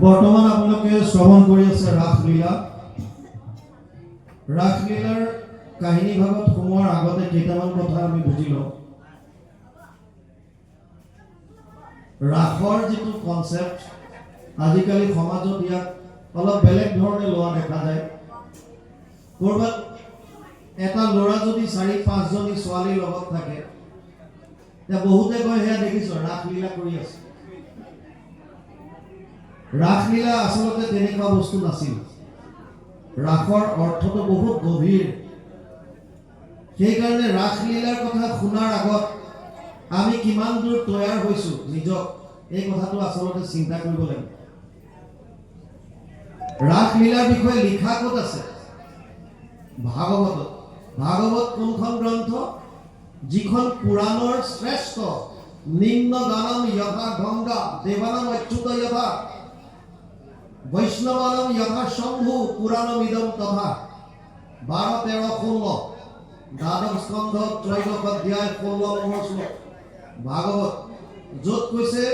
বৰ্তমান আপোনালোকে শ্ৰৱণ কৰি আছে ৰাসলীলা। ৰাসলীলাৰ কাহিনী ভাগত সোমোৱাৰ আগতে কেইটামান কথা আমি বুজি লওঁ। ৰাসৰ যিটো কনচেপ্ট আজিকালি সমাজত ইয়াক অলপ বেলেগ ধৰণে লোৱা দেখা যায়। ক'ৰবাত এটা ল'ৰা যদি 4-5জনী ছোৱালীৰ লগত থাকে, বহুতে কয় সেয়া দেখিছ ৰাসলীলা কৰি আছে। ৰাসলীলা আচলতে তেনেকুৱা বস্তু নাছিল। ৰাসৰ অৰ্থটো বহুত গভীৰ। সেইকাৰণে ৰাসলীলাৰ কথা শুনাৰ আগত আমি কিমান দূৰ তৈয়াৰ হৈছো নিজক, এই কথাটো আচলতে চিন্তা কৰিব লাগিব। ৰাসলীলাৰ বিষয়ে লিখা ক'ত আছে? ভাগৱতত। ভাগৱত কোনখন গ্ৰন্থ? যিখন পুৰাণৰ শ্ৰেষ্ঠ। নিম্ন গানম যথা গংগা দেৱানাম অচ্যুত যথা বৈষ্ণৱানম যথা শম্ভু পুৰাণম ইদম তথা 12-13-16 দ্বাদশ স্কন্ধ ত্ৰয়োদশ অধ্যায় 16 নম্বৰ শ্লোক ভাগৱত, য'ত কৈছে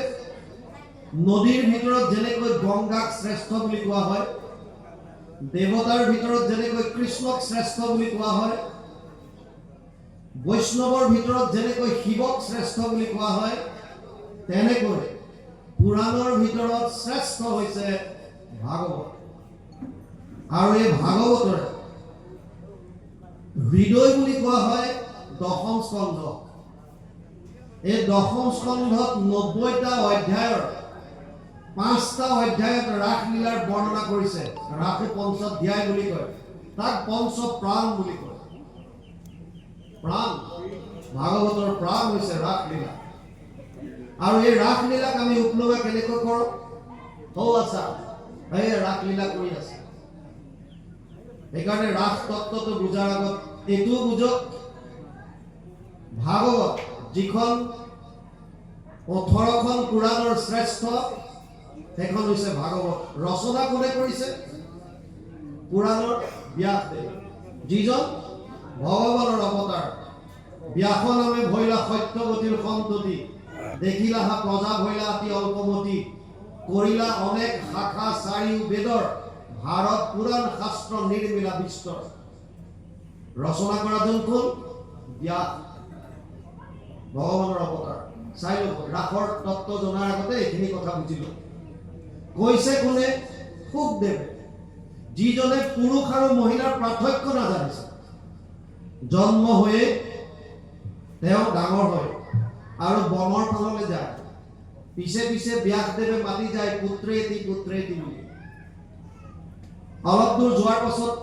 নদীৰ ভিতৰত যেনেকৈ গংগাক শ্ৰেষ্ঠ বুলি কোৱা হয়, দেৱতাৰ ভিতৰত যেনেকৈ কৃষ্ণক শ্ৰেষ্ঠ বুলি কোৱা হয়, বৈষ্ণৱৰ ভিতৰত যেনেকৈ শিৱক শ্ৰেষ্ঠ বুলি কোৱা হয়, তেনেকৈ পুৰাণৰ ভিতৰত শ্ৰেষ্ঠ হৈছে ভাগৱত। আৰু এই ভাগৱতৰে হৃদয় বুলি কোৱা হয় দশম স্কন্ধ। এই দশম স্কন্ধত 90টা অধ্যায়ৰ 5টা অধ্যায়ত ৰাসলীলাৰ বৰ্ণনা কৰিছে। ৰাসে পঞ্চধ্যায় বুলি কয়, তাক পঞ্চ প্ৰাণ বুলি কয়। প্ৰাণ, ভাগৱতৰ প্ৰাণ হৈছে ৰাসলীলা। আৰু এই ৰাসলীলাক আমি উপলব্ধ কেনেকৈ কৰোঁ? আছা এই ৰাসলীলা কৰি আছে। সেইকাৰণে ৰাস তত্ত্বটো বুজাৰ আগত এইটোও বুজক, ভাগৱত যিখন 18খন পুৰাণৰ শ্ৰেষ্ঠ, সেইখন হৈছে ভাগৱত। ৰচনা কোনে কৰিছে? পুৰাণৰ ব্যাসদেৱ, যিজন ভগৱানৰ অৱতাৰ। ব্যাস নামে ভৈলা সত্যৱতীৰ সন্ততি, দেখিলাহা প্ৰজা ভৈলা অতি অল্পমতি, কৰিলা অনেক শাখা চাৰিও বেদৰ, ভাৰত পুৰাণ শাস্ত্ৰ নিৰ্মিলা বিস্তৰ। ৰচনা কৰাজন কোন? ব্যাস, ভগৱানৰ অৱতাৰ। চাই লওক, ৰাসৰ তত্ত্ব জনাৰ আগতে এইখিনি কথা বুজিলো। কৈছে কোনে? শুকদেৱে, যিজনে পুৰুষ আৰু মহিলাৰ পাৰ্থক্য নাজানিছে। জন্ম হৈয়ে তেওঁ ডাঙৰ হয় আৰু বনৰ ফাললৈ যায়। পিছে পিছে ব্যাসদেৱে মাতি যায় পুত্ৰেতি পুত্ৰেতি বুলি। অলপ দূৰ যোৱাৰ পাছত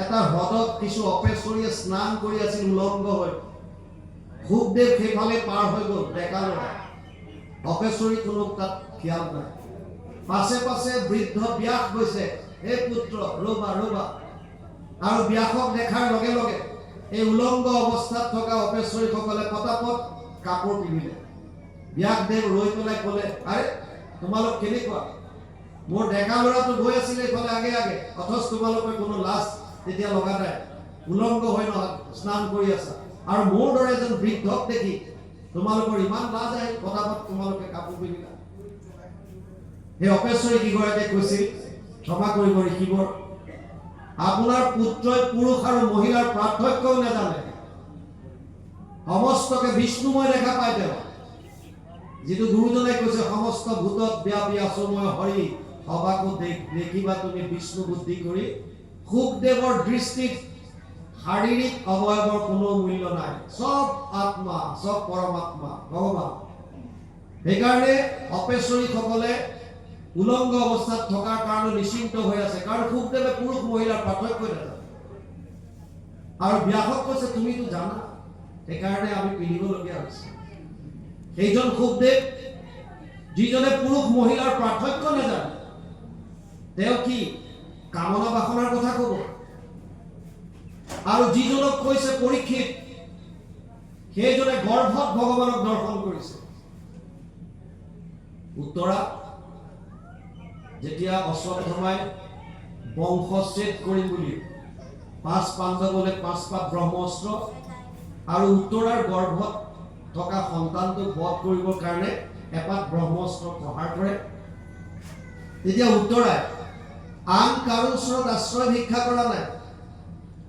এটা হ্ৰদত কিছু অপেশ্বৰীয়ে স্নান কৰি আছিল উলংগ হৈ। শুকদেৱ সেইফালে পাৰ হৈ গ'ল, ডেকা ল'ৰা। অপেশ্বৰী কোনো তাত খিয়াল নাই। পাছে পাছে বৃদ্ধ ব্যাস গৈছে, হে পুত্ৰ ৰবা ৰবা। আৰু ব্যাসক দেখাৰ লগে লগে এই উলংগ অৱস্থাত থকা অপেশ্বৰীসকলে পটাপট কাপোৰ পিন্ধিলে। ব্যাসদেৱ ৰৈ পেলাই ক'লে, আৰে তোমালোক কেনেকুৱা? মোৰ ডেকা ল'ৰাটো গৈ আছিলে এইফালে আগে আগে, অথচ তোমালোকে কোনো লাজ তেতিয়া লগা নাই। উলংগ হৈ নহয় স্নান কৰি আছা, আৰু মোৰ দৰে এজন বৃদ্ধক দেখি তোমালোকৰ ইমান লাজ আহে, পটাপট তোমালোকে কাপোৰ পিন্ধিলা। সেই অপেশ্বৰী কিগৰাকীয়ে কৈছিল, ক্ষমা কৰিব ঋষিবৰ, আপোনাৰ পুত্ৰই পুৰুষ আৰু মহিলাৰ পাৰ্থক্যও নাজানে। সমস্তকে বিষ্ণুময় দেখা পায় তেওঁ। যিটো গুৰুজনে কৈছে, সমস্ত ভূতত ব্যাপী আছো মই হৰি, সবাকো দেখিবা তুমি বিষ্ণু বুদ্ধি কৰি। শুকদেৱৰ দৃষ্টিত শাৰীৰিক অৱয়ৱৰ কোনো মূল্য নাই। চব আত্মা, চব পৰমাত্মা, ভগৱান। সেইকাৰণে অপেশ্বৰীসকলে উলংগ অৱস্থাত থকাৰ কাৰণে নিশ্চিন্ত হৈ আছে, কাৰণ শুকদেৱে পুৰুষ মহিলাৰ পাৰ্থক্য নাজানে। আৰু ব্যাসক কৈছে তুমিতো জানা, সেইকাৰণে আমি পিন্ধিবলগীয়া হৈছে। সেইজন শুকদেৱ, যিজনে পুৰুষ মহিলাৰ পাৰ্থক্য নাজানে, তেওঁ কি কামনা বাসনাৰ কথা কব? আৰু যিজনক কৈছে পৰীক্ষিত, সেইজনে গৰ্ভত ভগৱানক দৰ্শন কৰিছে। উত্তৰা যেতিয়া অশ্বত্থামাই বংশচ্ছেদ কৰিম বুলি 5 পাণ্ডৱলৈ 5 পাত ব্ৰহ্মাস্ত্ৰ আৰু উত্তৰাৰ গৰ্ভত থকা সন্তানটোক বধ কৰিবৰ কাৰণে এপাত ব্ৰহ্মাস্ত্ৰ প্ৰহাৰ কৰে। তেতিয়া উত্তৰাই আন কাৰো ওচৰত আশ্ৰয় ভিক্ষা কৰা নাই,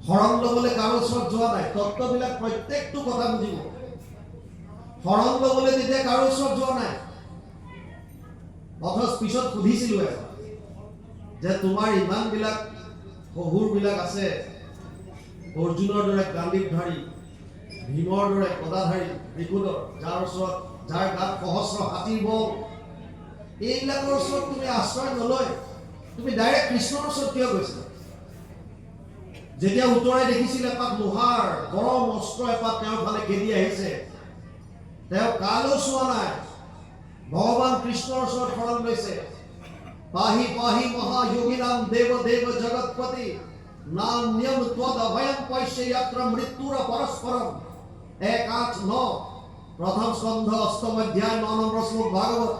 শৰণ ল'বলৈ কাৰো ওচৰত যোৱা নাই। তত্ত্ববিলাক প্ৰত্যেকটো কথা বুজিব। শৰণ ল'বলৈ তেতিয়া কাৰো ওচৰত যোৱা নাই। অথচ পিছত সুধিছিলো যে তোমাৰ ইমানবিলাক শহুৰবিলাক আছে, অৰ্জুনৰ দৰে গাণ্ডীৱধাৰী, ভীমৰ দৰে গদাধাৰী, বিকুদৰ, যাৰ ওচৰত যাৰ গাত সহস্ৰ হাতীৰ বল, এইবিলাকৰ ওচৰত তুমি আশ্ৰয় নলয় তুমি ডাইৰেক্ট কৃষ্ণৰ ওচৰত কিয় গৈছিলা? যেতিয়া উত্তৰাই দেখিছিল এপাত লোহাৰ গৰম অস্ত্ৰ এপাত তেওঁৰ ফালে খেদি আহিছে, তেওঁ কালৈ চোৱা নাই, ভগৱান কৃষ্ণৰ ওচৰত শৰণ লৈছে। পাহি পাহি মহাযোগীনাম দেৱ দেৱ জগৎপতি নান্যম ত্বদ অভয়ম পৈষ্য ইয়াত্ৰা মৃত্যুৰ পৰস্পৰম। 1:8-9 প্ৰথম স্কন্ধ 8ম অধ্যায় 9 নম্বৰ শ্লোক ভাগৱত।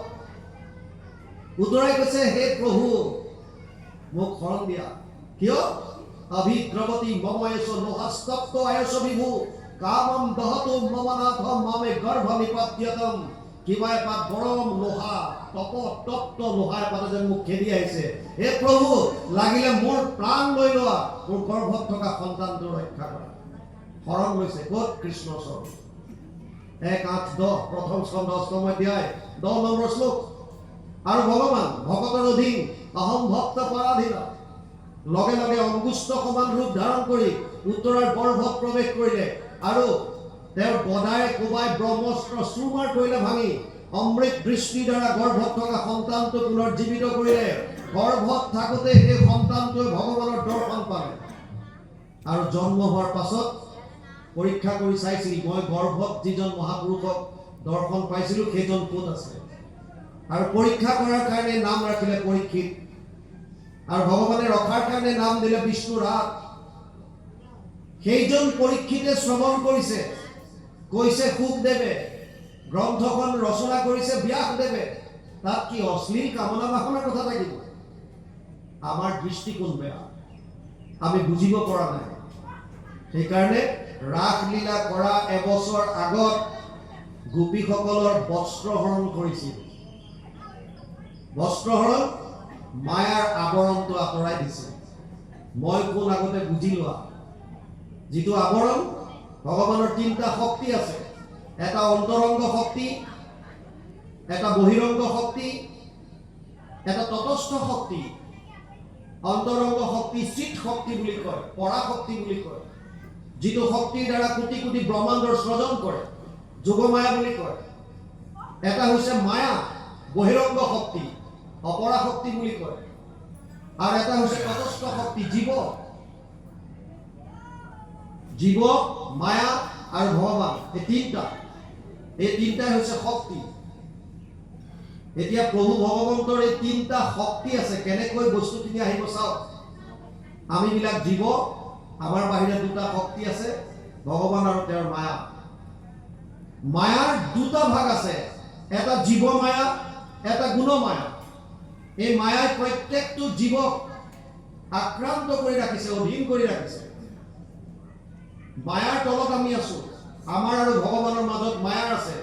উত্তৰাই কৈছে, হে প্ৰভু মোক শৰণ দিয়া। কিয়? অভিদ্ৰৱতী মময়েশ লোহাস্তপ্ত আয়স বিভু কামম দহতু মম নাথ মামে গৰ্ভ নিপত্যতম। কিবা এপাত গৰম লোহা, তপ্ত লোহা এপাতে যেন মোক খেদি আহিছে। হে প্ৰভু, লাগিলে মোৰ প্ৰাণ লৈ লোৱা, মোৰ গৰ্ভত থকা সন্তানটো ৰক্ষা কৰা। শৰণ লৈছে ক'ত? কৃষ্ণৰ চৰণ। 1:8-10 প্ৰথম স্কন্ধ 8ম অধ্যায় 10 নম্বৰ শ্লোক। আৰু ভগৱান ভকতৰ অধীন অহম ভক্ত পৰাধীন, লগে লগে অংগুষ্ঠ সমান ৰূপ ধাৰণ কৰি উত্তৰাৰ গৰ্ভত প্ৰৱেশ কৰিলে আৰু তেওঁৰ গদাৰে কোবাই ব্ৰহ্মস্ত্ৰ চুৰমাৰ কৰিলে ভাঙি, অমৃত দৃষ্টিৰ দ্বাৰা গৰ্ভত থকা সন্তানটো পুনৰ্জীৱিত কৰিলে। গৰ্ভত থাকোঁতে সেই সন্তানটোৱে ভগৱানৰ দৰ্শন পালে আৰু জন্ম হোৱাৰ পাছত পৰীক্ষা কৰি চাইছিল, মই গৰ্ভত যিজন মহাপুৰুষক দৰ্শন পাইছিলো সেইজন ক'ত আছে। আৰু পৰীক্ষা কৰাৰ কাৰণে নাম ৰাখিলে পৰীক্ষিত, আৰু ভগৱানে ৰখাৰ কাৰণে নাম দিলে বিষ্ণুৰাত। সেইজন পৰীক্ষিতে শ্ৰৱণ কৰিছে, কৈছে শুকদেৱে, গ্ৰন্থখন ৰচনা কৰিছে ব্যাসদেৱে। তাত কি অশ্লীল কামনা বাসনাৰ কথা থাকিব? আমাৰ দৃষ্টিকোণ বেয়া, আমি বুজিব পৰা নাই। সেইকাৰণে ৰাসলীলা কৰা এবছৰ আগত গোপীসকলৰ বস্ত্ৰহৰণ কৰিছিল। বস্ত্ৰহৰণ মায়াৰ আৱৰণটো আঁতৰাই দিছে। মই কোন আগতে বুজি লোৱা। যিটো আৱৰণ, ভগৱানৰ 3টা শক্তি আছে। এটা অন্তৰংগ শক্তি, এটা বহিৰংগ শক্তি, এটা তটস্থ শক্তি। অন্তৰংগ শক্তি চিত শক্তি বুলি কয়, পৰাশক্তি বুলি কয়, যিটো শক্তিৰ দ্বাৰা কোটি কোটি ব্ৰহ্মাণ্ডৰ সৃজন কৰে, যোগমায়া বুলি কয়। এটা হৈছে মায়া, বহিৰংগ শক্তি, অপৰা শক্তি বুলি কয়। আৰু এটা হৈছে তটস্থ শক্তি, জীৱ। জীৱ, মায়া আৰু ভগৱান, এই তিনিটাই হৈছে শক্তি। এতিয়া প্ৰভু ভগৱন্তৰ এই 3টা শক্তি আছে। কেনেকৈ বস্তুখিনি আহিব চাওক। আমিবিলাক জীৱ, আমাৰ বাহিৰে 2টা শক্তি আছে, ভগৱান আৰু তেওঁৰ মায়া। মায়াৰ 2টা ভাগ আছে, এটা জীৱ মায়া, এটা গুণ মায়া। এই মায়াই প্ৰত্যেকটো জীৱক আক্ৰান্ত কৰি ৰাখিছে, অধীন কৰি ৰাখিছে। মায়াৰ তলত আমি আছো। আমাৰ আৰু ভগৱানৰ মাজত মায়াৰ আছে।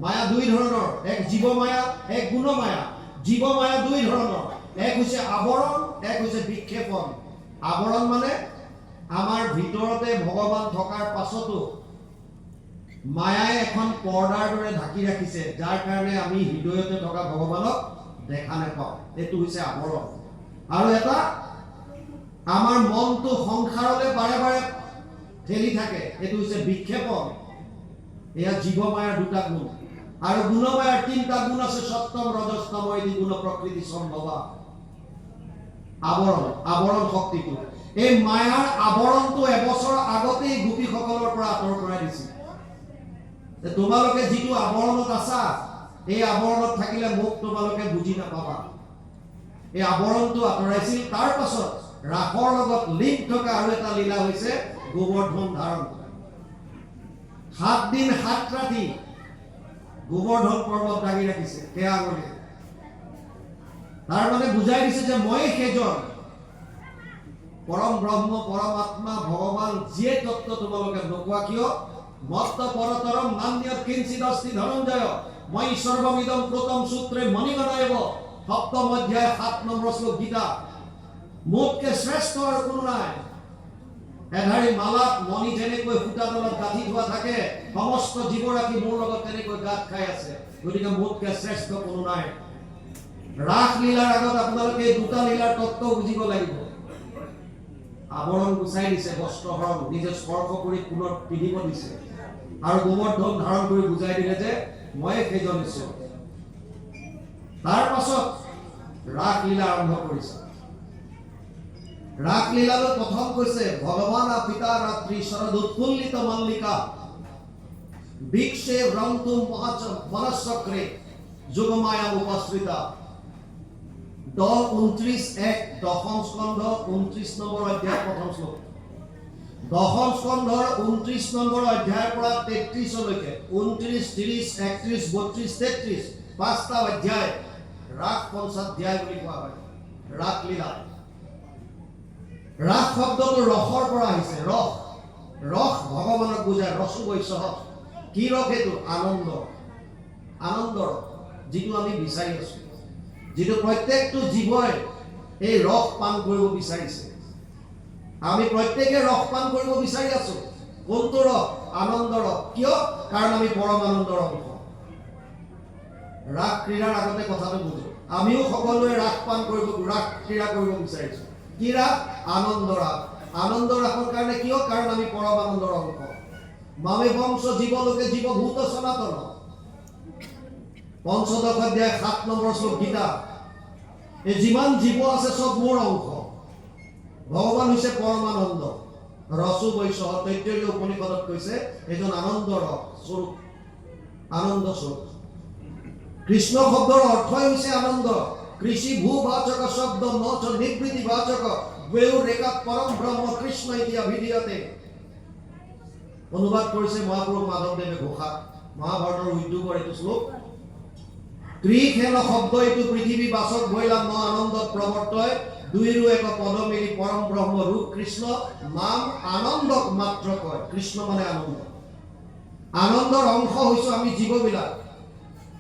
মায়া 2 ধৰণৰ, এক জীৱ মায়া, এক গুণ মায়া। জীৱ মায়া 2 ধৰণৰ, এক হৈছে আৱৰণ, এক হৈছে বিক্ষেপণ। আৱৰণ মানে আমাৰ ভিতৰতে ভগৱান থকাৰ পাছতো মায়াই এখন পৰ্দাৰ দৰে ঢাকি ৰাখিছে, যাৰ কাৰণে আমি হৃদয়তে থকা ভগৱানক দেখা নাপাওঁ। এইটো হৈছে আৱৰণ। আৰু এটা আমাৰ মনটো সংসাৰলৈ বাৰে বাৰে ঠেলি থাকে, এইটো হৈছে বিক্ষেপণ। এয়া জীৱ মায়াৰ 2টা গুণ। আৰু গুণ মায়াৰ 3টা গুণ আছে, সত্যম ৰজস্তম এদি গুণ প্ৰকৃতি সম্ভৱা। আৱৰণ শক্তিটো, এই মায়াৰ আৱৰণটো এবছৰ আগতেই গোপীসকলৰ পৰা আঁতৰ কৰাই দিছিল। তোমালোকে যিটো আৱৰণত আছা, এই আৱৰণত থাকিলে মোক তোমালোকে বুজি নাপাবা। এই আৱৰণটো আঁতৰাইছিল। তাৰ পাছত ৰাসৰ লগত লিংক থকা আৰু এটা লীলা হৈছে গোবৰ্ধন ধাৰণ কৰা। 7 দিন 7 ৰাতি গোবৰ্ধন পৰ্বত দাঙি ৰাখিছে সেয়া আঙুলি। তাৰ মানে বুজাই দিছে যে মই সেইজন পৰম ব্ৰহ্ম, পৰমাত্মা, ভগৱান, যিয়ে তত্ত্ব তোমালোকে নোকোৱা কিয়। মত্ত পৰতৰম নান্যৎ কিঞ্চিদস্তি ধনঞ্জয় মই সৰ্বমিদম প্ৰোতম সূত্ৰে মণিগণায়ব সপ্তম অধ্যায় 7 নম্বৰ শ্লোক গীতা মোতকে শ্ৰেষ্ঠ আৰু কোনো নাই এধাৰী মালাত মণি যেনেকৈ সূতাডালত গাঁঠি থোৱা থাকে সমস্ত জীৱৰাশি মোৰ লগত তেনেকৈ গাঁঠ খাই আছে গতিকে মোতকে শ্ৰেষ্ঠ কোনো নাই ৰাস লীলাৰ আগত আপোনালোকে দুটা লীলাৰ তত্ত্ব বুজিব লাগিব আৱৰণ গুচাই দিছে বস্ত্ৰহৰণ নিজে স্পৰ্শ কৰি পুনৰ পিন্ধিব দিছে আৰু গোবৰ্ধন ধাৰণ কৰি বুজাই দিলে যে মই সেইজন ঈশ্বৰ তাৰ পাছত ৰাস লীলা আৰম্ভ কৰিছে রাস লীলালৈ প্রথম কৈছে ভগবান পিতা রাত্রি শরদ উৎফুল্লিত মল্লিকা বিক্ষে রন্তুম মনচক্রে যোগমায়া উপস্থিতা 29:1 দশম স্কন্ধ 29 নম্বৰ অধ্যায় প্ৰথম শ্লোক দশম স্কন্ধৰ 29 নম্বৰ অধ্যায়ৰ পৰা 33 লৈকে 29 30 31 32 33 পাঁচটা অধ্যায় ৰাস পঞ্চাধ্যায় বুলি কোৱা হয় ৰাস লীলা ৰাস শব্দটো ৰসৰ পৰা আহিছে ৰস ৰস ভগৱানক বুজায় ৰসু বৈশহ কি ৰস এইটো আনন্দ আনন্দ যিটো আমি বিচাৰি আছো যিটো প্ৰত্যেকটো জীৱই এই ৰস পান কৰিব বিচাৰিছে আমি প্ৰত্যেকে ৰস পান কৰিব বিচাৰি আছো কোনটো ৰস আনন্দ ৰস কিয় কাৰণ আমি পৰম আনন্দৰ অংশ ৰাস ক্ৰীড়াৰ আগতে কথাটো বুজো আমিও সকলোৱে ৰাস পান কৰিব ৰাস ক্ৰীড়া কৰিব বিচাৰিছো কি ৰাস আনন্দ ৰাসৰ কাৰণে কিয় কাৰণ আমি পৰম আনন্দৰ অংশ মামে বংশ জীৱলোকে জীৱভূত সনাতন পঞ্চদশ অধ্যায় 7 নম্বৰ শ্লোক গীতা এই যিমান জীৱ আছে সব মোৰ অংশ ভগৱান হৈছে পৰমানন্দ ৰসু বৈশহ তৈত্তৰীয় উপনিষদত কৈছে এজন আনন্দ ৰস স্বৰূপ আনন্দ স্বৰূপ কৃষ্ণ শব্দৰ অৰ্থই হৈছে আনন্দ কৃষি ভূবাচক শব্দ নচ নিবৃত্তি বাচক বেউ ৰেখা পৰম ব্ৰহ্ম কৃষ্ণ ইতি অভিধীয়তে অনুবাদ কৰিছে মহাপুৰুষ মাধৱদেৱে ঘোষা মহাভাৰতৰ উদ্যোগৰ এইটো শ্লোক ত্ৰিখেল শব্দ এইটো পৃথিৱী বাচক বৈলা ন আনন্দত প্ৰৱৰ্তয় দুইৰো এক পদ মিলি পৰম ব্ৰহ্ম ৰূপ কৃষ্ণ নাম আনন্দক মাত্ৰ কয় কৃষ্ণ মানে আনন্দ আনন্দৰ অংশ হৈছো আমি জীৱবিলাক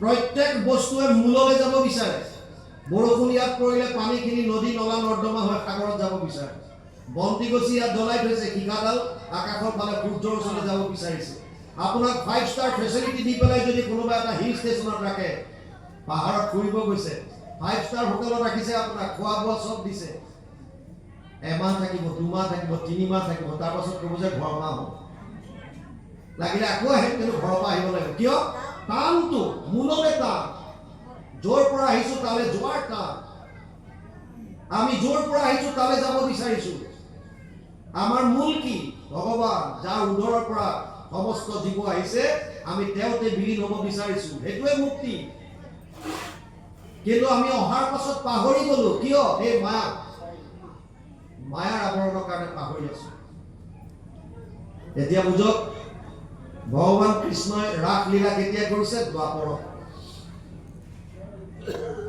প্ৰত্যেক বস্তুৱে মূললৈ যাব বিচাৰে বৰষুণ ইয়াত পৰিলে পানীখিনি নদী নলা নৰ্দমা হৈ সাগৰত যাব বিচাৰে বন্তি গছি ইয়াত জ্বলাই থৈছে শিখাডাল আকাশৰ ফালে সূৰ্যৰ ওচৰলৈ যাব বিচাৰিছে আপোনাক 5 ষ্টাৰ ফেচিলিটি দি পেলাই যদি কোনোবা এটা হিল ষ্টেচনত ৰাখে পাহাৰত ফুৰিব গৈছে 5 ষ্টাৰ হোটেলত ৰাখিছে আপোনাক খোৱা বোৱা সব দিছে এমাহ থাকিব দুমাহ থাকিব তিনিমাহ থাকিব তাৰ পাছত ক'ব যে ঘৰ মাহ হ'ব লাগিলে আকৌ আহিম কিন্তু ঘৰৰ পৰা আহিব লাগিব কিয় টানটো মূলতে টান জোৰ পৰা আহিছো তালে যোৱাৰ টান আমি জোৰ পৰা আহিছো তালে যাব বিচাৰিছো আমাৰ মূল কি ভগৱান যাৰ উদৰৰ পৰা সমস্ত জীৱ আহিছে আমি তেওঁতে বিলীন হ'ব বিচাৰিছো হেতুৱে মুক্তি কিন্তু আমি অহাৰ পাছত পাহৰি গলো কিয় এই মায়াৰ আৱৰণৰ কাৰণে পাহৰি আছো এতিয়া বুজক ভগৱান কৃষ্ণই ৰাস লীলা কেতিয়া কৰিছে দ্বাপৰত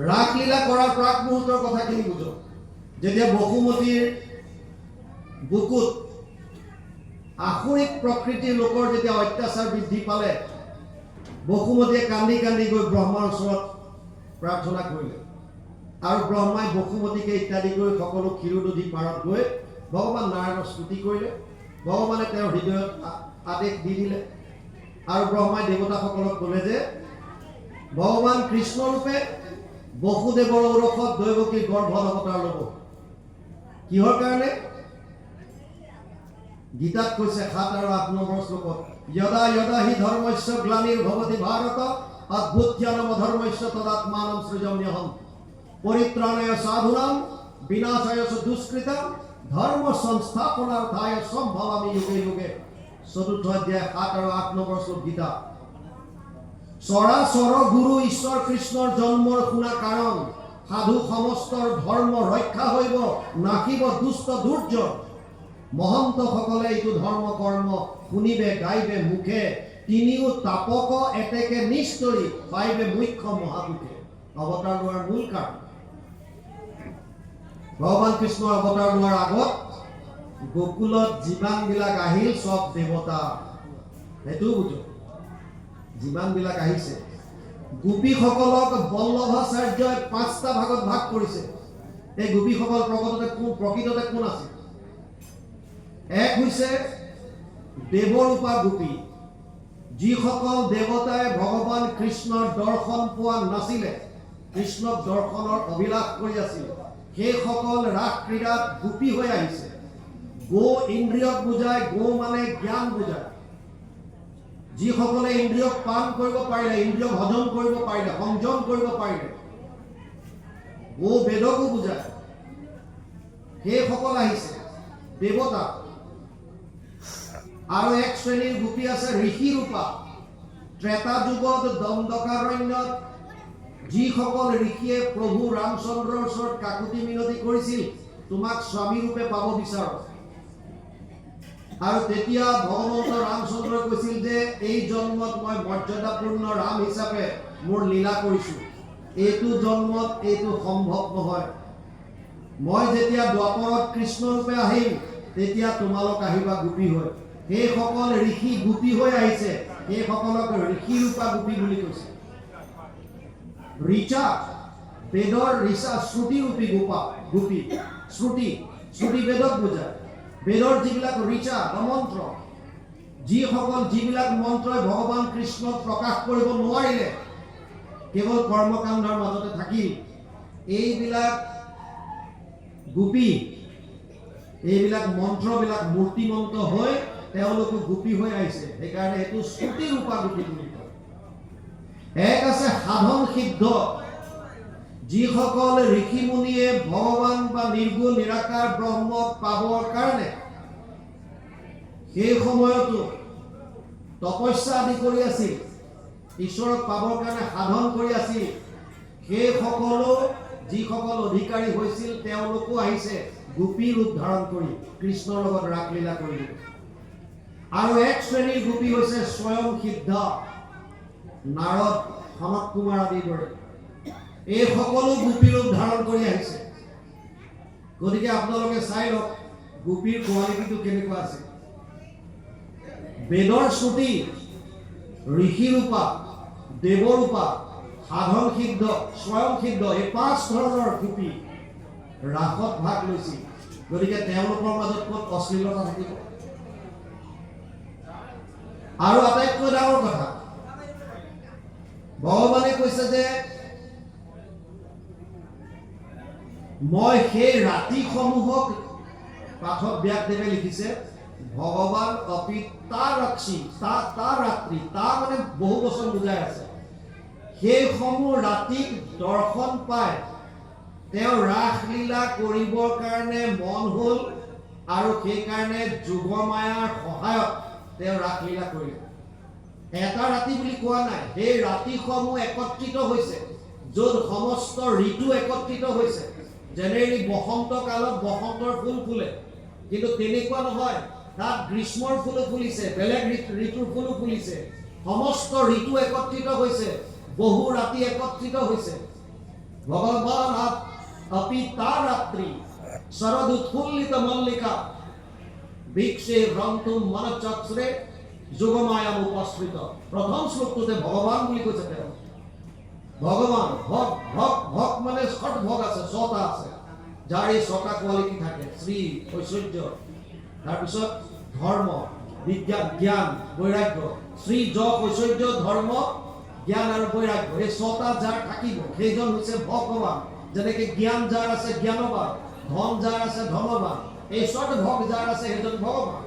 ৰাস লীলা কৰাৰ প্ৰাক মুহূৰ্তৰ কথাখিনি বুজক যেতিয়া বসুমতীৰ বুকুত আসুৰিক প্ৰকৃতিৰ লোকৰ যেতিয়া অত্যাচাৰ বৃদ্ধি পালে বসুমতীয়ে কান্দি কান্দি গৈ ব্ৰহ্মাৰ ওচৰত প্ৰাৰ্থনা কৰিলে আৰু ব্ৰহ্মাই বসুমতীকে ইত্যাদি কৰি সকলো ক্ষীৰোদধি পাৰত গৈ ভগৱান নাৰায়ণৰ স্তুতি কৰিলে ভগৱানে তেওঁৰ হৃদয়ত আদেশ দি দিলে আৰু ব্ৰহ্মাই দেৱতাসকলক ক'লে যে ভগৱান কৃষ্ণ ৰূপে বসুদেৱৰ ঔৰসত দৈৱকীৰ গৰ্ভত অৱতাৰ ল'ব কিহৰ কাৰণে গীতাত কৈছে 7 আৰু 8 নম্বৰ শ্লোকত যদা যদা হি ধৰ্মস্য গ্লানিৰ ভৱতি ভাৰত অদ্ভুত্যানম ধৰ্মস্য তদাত্মানম সৃজম্যহম পৰিত্ৰাণায় সাধুনাম বিনাশায় দুষ্কৃতম ধৰ্ম সংস্থাপনাৰ্থায় সম্ভৱামি যুগে যুগে চতুৰ্থ অধ্যায় 7 আৰু 8 নম্বৰ শ্লোক গীতা চৰাচৰ গুৰু ঈশ্বৰ কৃষ্ণৰ জন্মৰ শুনা কাৰণ সাধু সমস্তৰ ধৰ্ম ৰক্ষা হইব নাকিব দুষ্ট দুৰ্যোগ মহন্ত সকলে এইটো ধৰ্ম কৰ্ম শুনিবে গাইবে মুখে তিনিও তাপক এতেকে নিষ্ঠৰি পাইবে মুখ্য মহাপুৰুষে অৱতাৰ লোৱাৰ মূল কাৰণ ভগৱান কৃষ্ণৰ অৱতাৰ লোৱাৰ আগত গোকুলত যিমানবিলাক আহিল সব দেৱতা সেইটো বুজো যিমানবিলাক আহিছে গোপীসকলক বল্লভাচাৰ্যই 5টা ভাগত ভাগ কৰিছে। এই গোপীসকল প্ৰকৃততে কোন আছিল? এক হৈছে দেৱৰূপা গোপী, যিসকল দেৱতাই ভগৱান কৃষ্ণৰ দৰ্শন পোৱা নাছিলে, কৃষ্ণক দৰ্শনৰ অভিলাষ কৰি আছিল, সেইসকল ৰাস ক্ৰীড়াত গোপী হৈ আহিছে। গো ইন্দ্ৰিয়ক বুজায়, গো মানে জ্ঞান বুজায়। যিসকলে ইন্দ্ৰিয়ক পান কৰিব পাৰিলে, ইন্দ্ৰিয়ক হজম কৰিব পাৰিলে, সংযম কৰিব পাৰিলে, গো বেদকো বুজায়, সেইসকল আহিছে দেৱতা। আৰু এক শ্ৰেণীৰ গোপী আছে ঋষি ৰূপা। ত্ৰেতা যুগত দণ্ডকাৰণ্যত যিসকল ঋষিয়ে প্ৰভু ৰামচন্দ্ৰৰ ওচৰত কাকুতি মিনতি কৰিছিল, তোমাক স্বামী ৰূপে পাব বিচাৰো। আৰু তেতিয়া ভগৱন্ত ৰামচন্দ্ৰই কৈছিল যে এই জন্মত মই মৰ্যাদাপূৰ্ণ ৰাম হিচাপে মোৰ লীলা কৰিছো, এইটো জন্মত এইটো সম্ভৱ নহয়। মই যেতিয়া দ্বাপৰত কৃষ্ণ ৰূপে আহিম, তেতিয়া তোমালোক আহিবা গোপী হৈ। সেইসকল ঋষি গোপী হৈ আহিছে, সেইসকলক ঋষি ৰূপা গোপী বুলি কৈছে। ঋচা, বেদৰ ঋচা, শ্ৰুতি ৰূপী গোপী। শ্ৰুতি বেদক বুজায়। বেদৰ যিবিলাক ঋচা বা মন্ত্ৰ, যিবিলাক মন্ত্ৰই ভগৱান কৃষ্ণক প্ৰকাশ কৰিব নোৱাৰিলে, কেৱল কৰ্মকাণ্ডৰ মাজতে থাকিল, এইবিলাক গোপী, এইবিলাক মন্ত্ৰবিলাক মূৰ্তিমন্ত হৈ তেওঁলোকো গোপী হৈ আহিছে। সেইকাৰণে এইটো শ্ৰুতি ৰূপা গোপী বুলি কয়। এক আছে সাধন সিদ্ধ, যিসকল ঋষি মুনিয়ে ভগৱান বা নিৰ্গুণ নিৰাকাৰ ব্ৰহ্মক পাবৰ কাৰণে সেই সময়তো তপস্যা আদি কৰি আছিল, ঈশ্বৰক পাবৰ কাৰণে সাধন কৰি আছিল, সেইসকলো যিসকল অধিকাৰী হৈছিল তেওঁলোকো আহিছে গোপী ৰূপ ধাৰণ কৰি কৃষ্ণৰ লগত ৰাসলীলা কৰি। আৰু এক শ্ৰেণীৰ গোপী হৈছে স্বয়ং সিদ্ধ, নাৰদ, সনত কুমাৰ আদিৰ দৰে। এই সকলো গোপী ৰূপ ধাৰণ কৰি আহিছে। গতিকে আপোনালোকে চাই লওক গোপীৰ কোৱালিটিটো কেনেকুৱা আছে। বেদৰ শ্ৰুতি, ঋষি ৰূপা, দেৱৰূপা, সাধন সিদ্ধ, স্বয়ং সিদ্ধ, এই 5 ধৰণৰ গোপী ৰাসত ভাগ লৈছিল। গতিকে তেওঁলোকৰ মাজত ক'ত অশ্লীলতা থাকিব? আৰু আটাইতকৈ ডাঙৰ কথা, ভগৱানে কৈছে যে মই সেই ৰাতিসমূহক, পাঠক ব্যাসদেৱে লিখিছে, ভগৱান অপিতা ৰক্ষী, তা ৰাত্ৰি, তা মানে বহু বচন বুজাই আছে। সেইসমূহ ৰাতিক দৰ্শন পাই তেওঁ ৰাসলীলা কৰিবৰ কাৰণে মন হ'ল, আৰু সেইকাৰণে যোগমায়াৰ সহায়ত তেওঁ ৰাসলীলা কৰিলে। এটা ৰাতি বুলি কোৱা নাই, সেই ৰাতিসমূহ একত্ৰিত হৈছে, য'ত সমস্ত ঋতু একত্ৰিত হৈছে। জেনেৰেলি বসন্ত কালত বসন্তৰ ফুল ফুলে, কিন্তু তেনেকুৱা নহয়, তাত গ্ৰীষ্মৰ ফুলো ফুলিছে, বেলেগ ঋতুৰ ফুলো ফুলিছে। সমস্ত ঋতু একত্ৰিত হৈছে, বহু ৰাতি একত্ৰিত হৈছে। ভগৱান অপিতা ৰাত্ৰি শৰদ উৎফুল্লিত মল্লিকা বৃক্ষে ৰন্তু মনচক্ৰে যোগমায়াম উপস্থিত। প্ৰথম শ্লোকটোতে ভগৱান বুলি কৈছে তেওঁ। ভগৱান ভগ মানে ষট ভগ আছে, 6টা আছে, যাৰ এই 6টা কোৱালিটি থাকে। শ্ৰী, ঐশ্বৰ্য, তাৰপিছত ধৰ্ম, বিজ্ঞান, জ্ঞান, বৈৰাগ্য। শ্ৰী, যশ, ঐশ্বৰ্য, ধৰ্ম, জ্ঞান আৰু বৈৰাগ্য, এই 6টা যাৰ থাকিব সেইজন হৈছে ভগৱান। যেনেকে জ্ঞান যাৰ আছে জ্ঞানবান, ধন যাৰ আছে ধনবান, এই ষট ভগ যাৰ আছে সেইজন ভগৱান।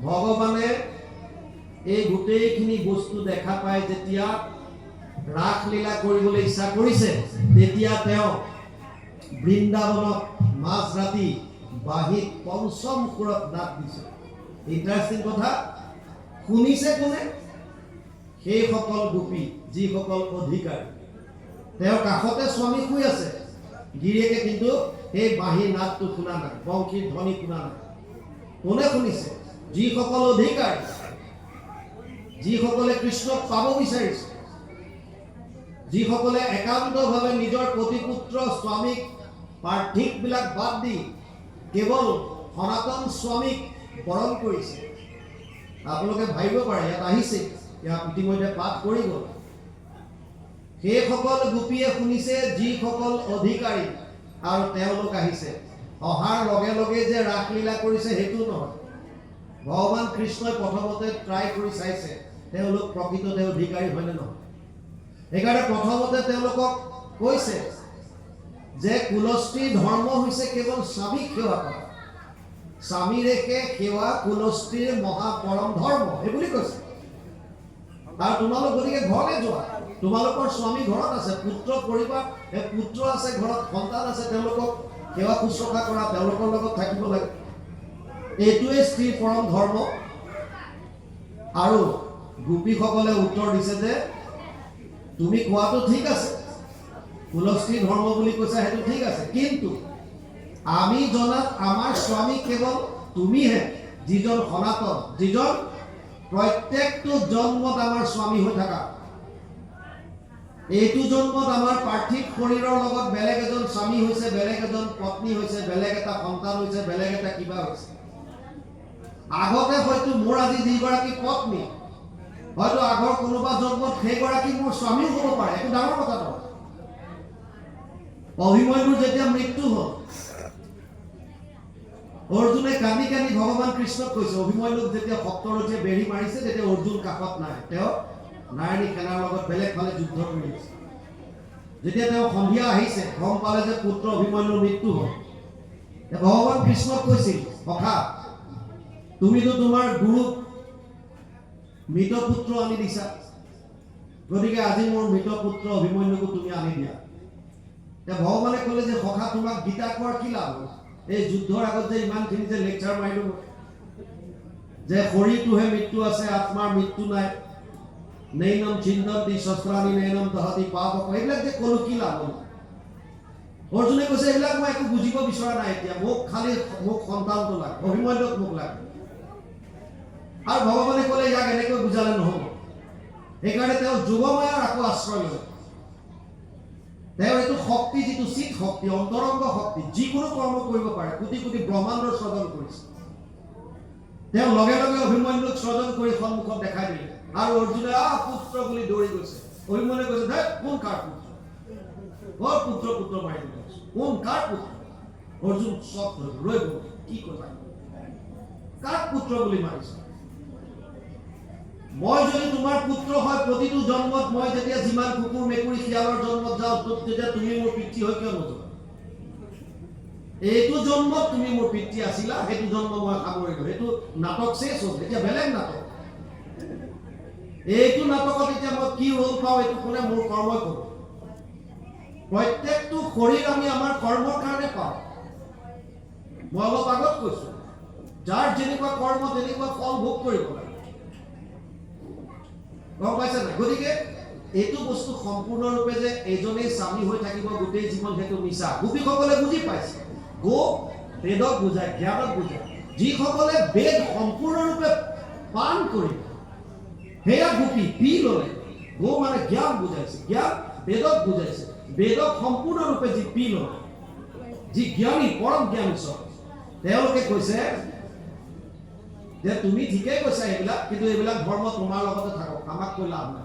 ভগৱানে এই গোটেইখিনি বস্তু দেখা পাই যেতিয়া ৰাসলীলা কৰিবলৈ ইচ্ছা কৰিছে, তেতিয়া তেওঁ বৃন্দাবনত মাজ ৰাতি বাঁহীত 5ম সুৰত নাট দিছে। ইণ্টাৰেষ্টিং কথা, শুনিছে কোনে? সেইসকল গোপী, যিসকল অধিকাৰী। তেওঁৰ কাষতে স্বামী শুই আছে, গিৰিয়েকে কিন্তু সেই বাঁহীৰ নাটটো শুনা নাই, বংশীৰ ধ্বনি শুনা নাই। কোনে শুনিছে? যিসকল অধিকাৰী, যিসকলে কৃষ্ণক পাব বিচাৰিছে, যিসকলে একান্তভাৱে নিজৰ প্ৰতিপুত্ৰ স্বামীক পাৰ্থিকবিলাক বাদ দি কেৱল সনাতন স্বামীক বৰণ কৰিছে। আপোনালোকে ভাবিব পাৰে, ইয়াত আহিছে, ইয়াত ইতিমধ্যে পাঠ কৰি গ'ল, সেইসকল গোপীয়ে শুনিছে যিসকল অধিকাৰী আৰু তেওঁলোক আহিছে। অহাৰ লগে লগে যে ৰাসলীলা কৰিছে সেইটো নহয়। ভগৱান কৃষ্ণই প্ৰথমতে ট্ৰাই কৰি চাইছে তেওঁলোক প্ৰকৃততে অধিকাৰী হয়নে নহয়। সেইকাৰণে প্ৰথমতে তেওঁলোকক কৈছে যে কুলস্ত্ৰী ধৰ্ম হৈছে কেৱল স্বামীক সেৱা কৰা। স্বামীৰেকে সেৱা কুলস্ত্ৰীৰ মহাপৰম ধৰ্ম এইবুলি কৈছে। আৰু তোমালোক গতিকে ঘৰলৈ যোৱা, তোমালোকৰ স্বামী ঘৰত আছে, পুত্ৰ পৰিবাৰ পুত্ৰ আছে ঘৰত, সন্তান আছে, তেওঁলোকক সেৱা শুশ্ৰূষা কৰা, তেওঁলোকৰ লগত থাকিব লাগে। এইটোৱে স্ত্ৰীৰ পৰম ধৰ্ম। আৰু গোপীসকলে উত্তৰ দিছে যে তুমি কোৱাটো ঠিক আছে, কুলস্ত্ৰী ধৰ্ম বুলি কৈছা সেইটো ঠিক আছে, কিন্তু আমি জনাত আমাৰ স্বামী কেৱল তুমিহে, যিজন সনাতন, যিজন প্ৰত্যেকটো জন্মত আমাৰ স্বামী হৈ থাকা। এইটো জন্মত আমাৰ পাৰ্থিৱ শৰীৰৰ লগত বেলেগ এজন স্বামী হৈছে, বেলেগ এজন পত্নী হৈছে, বেলেগ এটা সন্তান হৈছে, বেলেগ এটা কিবা হৈছে। আগতে হয়তো মোৰ আজি যিগৰাকী পত্নী, হয়তো আগৰ কোনোবা জন্মত সেইগৰাকী মোৰ স্বামীও হ'ব পাৰে, এইটো ডাঙৰ কথা নহয়। অভিমন্যুৰ যেতিয়া মৃত্যু হ'ল, অৰ্জুনে কান্দি কান্দি ভগৱান কৃষ্ণক কৈছে, অভিমন্যুক যেতিয়া সপ্তৰথীয়ে বেৰি মাৰিছে তেতিয়া অৰ্জুন কাষত নাই, তেওঁ নাৰায়ণী সেনাৰ লগত বেলেগ ফালে যুদ্ধ কৰি আছে। যেতিয়া তেওঁ সন্ধিয়া আহিছে, গম পালে যে পুত্ৰ অভিমন্যুৰ মৃত্যু হ'ল, ভগৱান কৃষ্ণক কৈছিল, সখা তুমিতো তোমাৰ গুৰুক মৃত পুত্ৰ আনি দিছা, গতিকে আজি মোৰ মৃত পুত্ৰ অভিমন্যুকো তুমি আনি দিয়া। ভগৱানে ক'লে যে সখা তোমাক গীতা কোৱাৰ কি লাভ হ'ল? এই যুদ্ধৰ আগত যে ইমানখিনি যে লেকচাৰ মাৰিলো যে শৰীৰটোহে মৃত্যু আছে, আত্মাৰ মৃত্যু নাই, নৈনম চিন্তন্তি শস্ত্ৰাণি নৈনম দহতি পাপক, এইবিলাক যে ক'লো কি লাভ হ'ল? অৰ্জুনে কৈছে এইবিলাক মই একো বুজিব বিচৰা নাই, এতিয়া মোক সন্তানটো লাগে, অভিমন্যুক মোক লাগে। আৰু ভগৱানে ক'লে ইয়াক এনেকৈ বুজালে নহ'ব। সেইকাৰণে তেওঁ যোগমায়াৰ আকৌ আশ্ৰয় ল'লে। তেওঁৰ এইটো শক্তি, যিটো চিত শক্তি, অন্তৰংগ শক্তি, যিকোনো কৰ্ম কৰিব পাৰে, কোটি কোটি ব্ৰহ্মাণ্ডৰ স্ৰজন কৰিছে। তেওঁ লগে লগে অভিমন্যুক স্ৰজন কৰি সন্মুখত দেখাই দিলে। আৰু অৰ্জুনে পুত্ৰ বুলি দৌৰি গৈছে। অভিমন্যুৱে কৈছে ধেৎ, কোন কাৰ পুত্ৰ? বৰ পুত্ৰ মাৰি দিলে, কোন কাৰ পুত্ৰ? অৰ্জুন চব ৰৈ গ'ল, কি কথা, কাৰ পুত্ৰ বুলি মাৰিছে? মই যদি তোমাৰ পুত্ৰ হয়, প্ৰতিটো জন্মত মই যেতিয়া যিমান কুকুৰ মেকুৰী শিয়ালৰ জন্মত যাওঁ, তেতিয়া তুমি মোৰ পিতৃ হৈ কিয় নোযোৱা? এইটো জন্মত তুমি মোৰ পিতৃ আছিলা, সেইটো জন্ম মই সামৰিলো, সেইটো নাটক শেষ হ'ল, এতিয়া বেলেগ নাটক। এইটো নাটকত এতিয়া মই কি ৰোল পাওঁ, এইটো কোনে মোৰ কৰ্মই কৰোঁ। প্ৰত্যেকটো শৰীৰ আমি আমাৰ কৰ্মৰ কাৰণে পাওঁ। মই অলপ আগত কৈছো, যাৰ যেনেকুৱা কৰ্ম তেনেকুৱা ফল ভোগ কৰিব লাগে, গম পাইছে নাই? গতিকে এইটো বস্তু সম্পূৰ্ণৰূপে যে এজনেই স্বামী হৈ থাকিব গোটেই জীৱন, সেইটো মিছা। গোপীসকলে বুজি পাইছে। গো বেদক বুজায়, জ্ঞানক বুজায়। যিসকলে বেদ সম্পূৰ্ণৰূপে পান কৰিব, সেয়া গোপী পি ল'লে। গো মানে জ্ঞান বুজাইছে, জ্ঞান বেদক বুজাইছে, বেদক সম্পূৰ্ণৰূপে যি পি ল'লে, যি জ্ঞানী, পৰম জ্ঞানী চব, তেওঁলোকে কৈছে যে তুমি ঠিকেই কৈছা এইবিলাক, কিন্তু এইবিলাক ধৰ্ম তোমাৰ লগতে থাকক, আমাক কৈ লাভ নাই।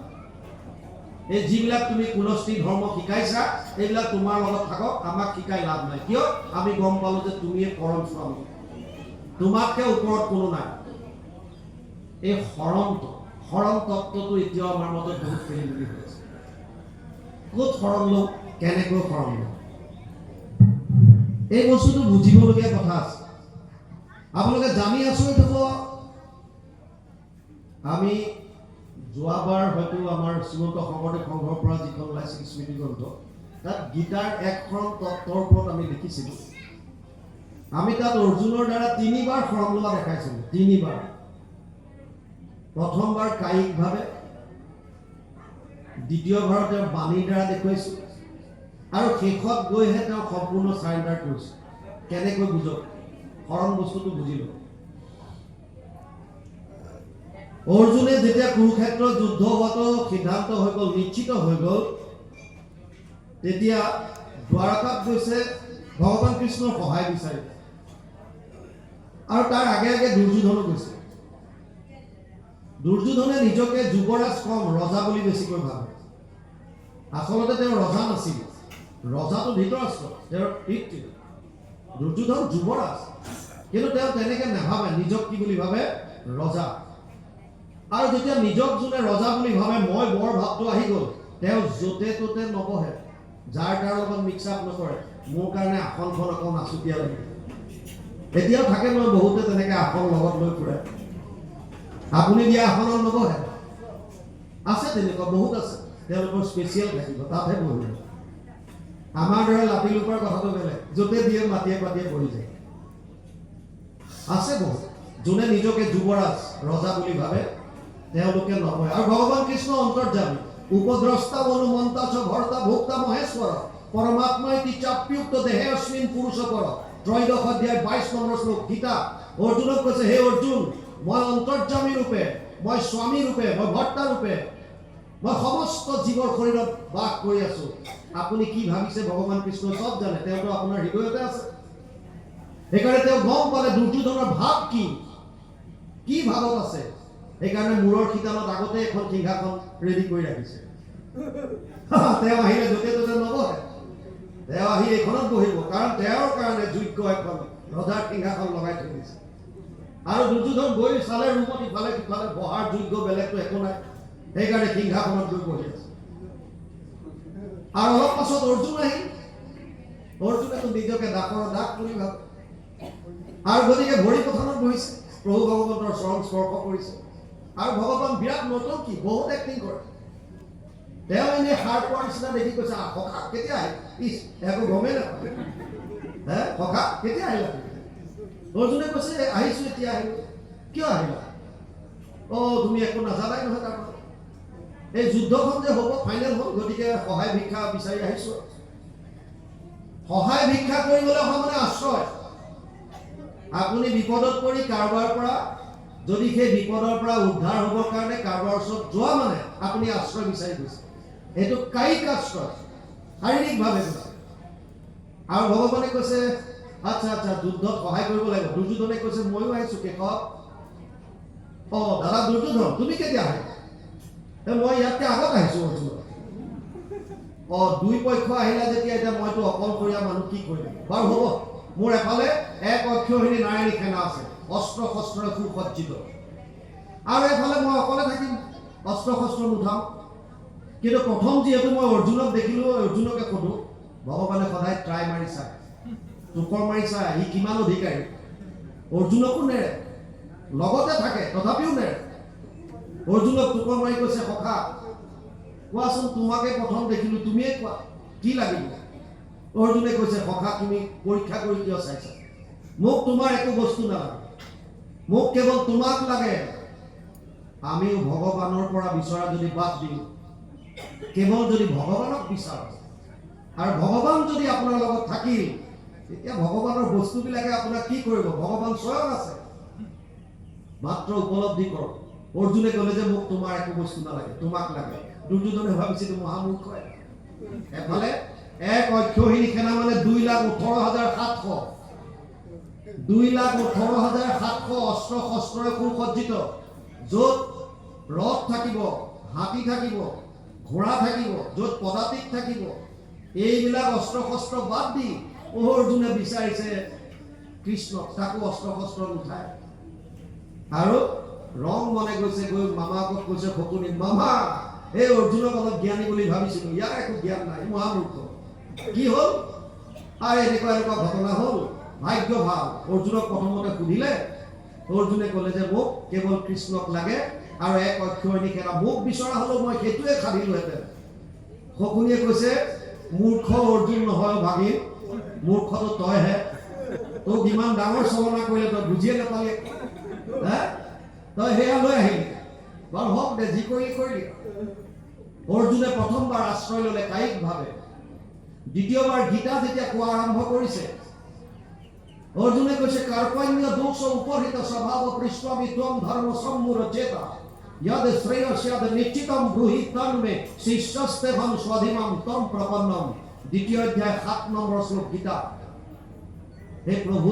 এই যিবিলাক তুমি কুলস্ত্ৰী ধৰ্ম শিকাইছা, এইবিলাক তোমাৰ লগত থাকক, আমাক শিকাই লাভ নাই। কিয়? আমি গম পালো যে তুমিয়ে পৰম স্বামী, তোমাতকে ওপৰত কোনো নাই। এই শৰণ তত্ত্বটো এতিয়াও আমাৰ মাজত বহুত খেলি মেলি হৈছে। ক'ত শৰণ লওঁ, কেনেকৈ শৰণ লওঁ, এই বস্তুটো বুজিবলগীয়া কথা আছে। আপোনালোকে জানি আচৰিত হ'ব, আমি যোৱাবাৰ হয়তো আমাৰ শ্ৰীমন্ত শংকৰদেৱ সংঘৰ পৰা যিখন ওলাইছিল স্মৃতি গ্ৰন্থ, তাত গীতাৰ এক শৰণ তত্ত্বৰ ওপৰত আমি লিখিছিলোঁ। আমি তাত অৰ্জুনৰ দ্বাৰা 3বাৰ শৰণ লোৱা দেখাইছিলোঁ, 3বাৰ। প্ৰথমবাৰ কায়িকভাৱে, দ্বিতীয়বাৰ তেওঁৰ বাণীৰ দ্বাৰা দেখুৱাইছোঁ, আৰু শেষত গৈহে তেওঁ সম্পূৰ্ণ চাৰেণ্ডাৰ কৰিছে। কেনেকৈ বুজক, শৰণ বস্তুটো বুজিলোঁ। অৰ্জুনে যেতিয়া কুৰুক্ষেত্ৰৰ যুদ্ধ হোৱাটো সিদ্ধান্ত হৈ গ'ল, নিশ্চিত হৈ গ'ল, তেতিয়া দ্বাৰকাত গৈছে ভগৱান কৃষ্ণৰ সহায় বিচাৰি। আৰু তাৰ আগে আগে দুৰ্যোধনো গৈছে। দুৰ্যোধনে নিজকে যুৱৰাজ কম, ৰজা বুলি বেছিকৈ ভাবে। আচলতে তেওঁ ৰজা নাছিল, ৰজাটো ধৃতৰাষ্ট্ৰ, তেওঁৰ পিতৃ। দুৰ্যোধন যুৱৰাজ, কিন্তু তেওঁ তেনেকে নাভাবে নিজক কি বুলি ভাবে, ৰজা। আৰু যেতিয়া নিজক যোনে ৰজা বুলি ভাবে, মই বৰ ভাৱটো আহি গ'ল, তেওঁ য'তে ত'তে নবহে, যাৰ তাৰ লগত মিক্স আপ নকৰে। মোৰ কাৰণে আসনখন অকণ আচুতীয়া লাগে। এতিয়াও থাকে নহয় বহুতে তেনেকে আসন লগত লৈ ফুৰে, আপুনি দিয়া আসনত নবহে। আছে তেনেকুৱা বহুত আছে, তেওঁলোকৰ স্পেচিয়েল থাকিব, তাতহে বহিব। আমাৰ দৰে লাপি লোপাৰ কথাটো বেলেগ, য'তে দিয়ে মাটিয়ে পাতিয়ে বহি যায়। আছে বহুত যোনে নিজকে যুৱৰাজ ৰজা বুলি ভাবে, তেওঁলোকে নবহে। আৰু ভগৱান কৃষ্ণ অন্তৰ্যামী, উপদ্ৰষ্টা অনুমন্তা চ ভৰ্তা ভোক্তা মহেশ্বৰ পৰমাত্মাই চাপ্যুক্ত দেহে অস্মিন পুৰুষ পৰ। ত্ৰয়োদশ অধ্যায় 22 নম্বৰ শ্লোক গীতা। অৰ্জুনক কৈছে, হে অৰ্জুন, মই অন্তৰ্যামী ৰূপে, মই স্বামী ৰূপে, মই ভৰ্তা ৰূপে, মই সমস্ত জীৱৰ শৰীৰত বাস কৰি আছো। আপুনি কি ভাবিছে ভগৱান কৃষ্ণই চব জানে, তেওঁতো আপোনাৰ হৃদয়তে আছে। সেইকাৰণে তেওঁ গম পালে দুৰ্যোধনৰ ভাৱ কি ভাৱত আছে। সেইকাৰণে মূৰৰ শিতানত আগতে এখন সিংহাসন ৰেডি কৰি ৰাখিছে। তেওঁ আহিলে য'তে ত'তে নবহে, তেওঁ আহি এইখনত বহিব, কাৰণ তেওঁৰ কাৰণে যোগ্য এখন ৰজাৰ সিংহাসন লগাই থৈ দিছে। আৰু দুৰ্যোধন গৈ চালে ৰুমত ইফালে সিফালে বহাৰ যোগ্য বেলেগতো একো নাই, সেইকাৰণে সিংহাসনত গৈ বহি আছে। আৰু অলপ পাছত অৰ্জুন আহিল। অৰ্জুনেতো নিজকে ডাকৰ ডাক বুলি ভাবে, আৰু গতিকে ভৰি পথানত বহিছে, প্ৰভু ভগৱন্তৰ চৰণ স্পৰ্শ কৰিছে। আৰু ভগৱান বিৰাট নতংকী, বহুত এক্টিং কৰে। তেওঁ এনেই সাৰ পোৱাৰ নিচিনা দেখি কৈছে, সখা কেতিয়া আহিল? ইছ, একো গমেই নাপায়, সখা কেতিয়া আহিলা? অৰ্জুনে কৈছে, আহিছো এতিয়া আহিলো। কিয় আহিলা? তুমি একো নাজানাই নহয়। তাৰ এই যুদ্ধখন যে হ'ব ফাইনেল হ'ল, গতিকে সহায় ভিক্ষা বিচাৰি আহিছো। সহায় ভিক্ষা কৰিবলৈ অহা মানে আশ্ৰয়। আপুনি বিপদত পৰি কাৰোবাৰ পৰা, যদি সেই বিপদৰ পৰা উদ্ধাৰ হ'বৰ কাৰণে কাৰোবাৰ ওচৰত যোৱা মানে আপুনি আশ্ৰয় বিচাৰি গৈছে। এইটো কায়িক আশ্ৰয়, শাৰীৰিকভাৱে গৈছে। আৰু ভগৱানে কৈছে, আচ্ছা আচ্ছা, যুদ্ধত সহায় কৰিব লাগিব। দুৰ্যোধনে কৈছে, ময়ো আহিছো কেশৱ। দাদা দুৰ্যোধন, তুমি কেতিয়া আহিলা? মই ইয়াতকে আগত আহিছো। অৰ্জুন, দুই পক্ষ আহিলা যেতিয়া, এতিয়া মইতো অকলশৰীয়া মানুহ, কি কৰিম? বাৰু হ'ব, মোৰ এফালে এক অক্ষৌহিণী নাৰায়ণী সেনা আছে, অস্ত্ৰ শস্ত্ৰৰে সুসজ্জিত, আৰু এফালে মই অকলে থাকিম, অস্ত্ৰ শস্ত্ৰ নুঠাম। কিন্তু প্ৰথম যিহেতু মই অৰ্জুনক দেখিলো, অৰ্জুনকে সোধো। ভগৱানে সদায় ট্ৰাই মাৰি চায়, টোকৰ মাৰি চায়, সি কিমান অধিকাৰী। অৰ্জুনকো নেৰে, লগতে থাকে তথাপিও নেৰে। অৰ্জুনক টোকৰ মাৰি কৈছে, সখা কোৱাচোন, তোমাকে প্ৰথম দেখিলো, তুমিয়ে কোৱা কি লাগিব? অৰ্জুনে কৈছে, সখা তুমি পৰীক্ষা কৰি কিয় চাইছা? মোক তোমাৰ একো বস্তু নালাগে, মোক কেৱল তোমাক লাগে। আমিও ভগৱানৰ পৰা বিচৰা যদি বাদ দিওঁ, কেৱল যদি ভগৱানক বিচাৰো, আৰু ভগৱান যদি আপোনাৰ লগত থাকিল, তেতিয়া ভগৱানৰ বস্তুবিলাকে আপোনাক কি কৰিব? ভগৱান স্বয়ং আছে, মাত্ৰ উপলব্ধি কৰক। অৰ্জুনে ক'লে যে মোক তোমাৰ একো বস্তু নালাগে, তোমাক লাগে। দুৰ্যোধনে ভাবিছিল মহামূৰ্খ। এফালে এক অক্ষৌহিণী সেনা মানে 2,18,700, 2,18,700 অস্ত্ৰ শস্ত্ৰৰে সুসজ্জিত, য'ত ৰথ থাকিব, হাতী থাকিব, ঘোঁৰা থাকিব, য'ত পদাতিক থাকিব। এইবিলাক অস্ত্ৰ শস্ত্ৰ বাদ দি অৰ্জুনে বিচাৰিছে কৃষ্ণক, তাকো অস্ত্ৰ শস্ত্ৰ নুঠায়। আৰু ৰং মনে গৈছে, গৈ মামাকক কৈছে, শকুনি মামা, এই অৰ্জুনক অলপ জ্ঞানী বুলি ভাবিছিলো, ইয়াৰ একো জ্ঞান নাই, মহামূৰ্খ। কি হ'ল? আৰু এনেকুৱা ঘটনা হ'ল। ভাগ্য ভাল, অৰ্জুনক প্ৰথমতে সুধিলে, অৰ্জুনে ক'লে যে মোক কেৱল কৃষ্ণক লাগে, আৰু এক অক্ষৌহিণী সেনা মোক বিচৰা হ'লেও মই সেইটোৱে খাদিলোহেঁতেন। শকুনিয়ে কৈছে, মূৰ্খ অৰ্জুন নহয় ভাগিন, মূৰ্খটো তইহে। তোক ইমান ডাঙৰ চলনা কৰিলে তই বুজিয়ে নাপালি, তই সেয়া লৈ আহিলি। বাৰু হওক দে, যি কৰিলি কৰিলি। অৰ্জুনে প্ৰথমবাৰ আশ্ৰয় ল'লে কায়িকভাৱে। দ্বিতীয়বাৰ গীতা যেতিয়া কোৱা আৰম্ভ কৰিছে, অৰ্জুনে কৈছে, কাৰ্পণ্য দোষ উপহিত স্বভাৱ পৃষ্ঠবি ত্বম ধৰ্ম সম্মূঢ় চেতা যদ শ্ৰেয়স্যাদ নিশ্চিতম ব্ৰূহি তন্মে শিষ্যস্তেহম স্বাধীনম তম প্ৰপন্নম। 2য় অধ্যায় 7 নম্বৰ শ্লোক গীতা। হে প্ৰভু,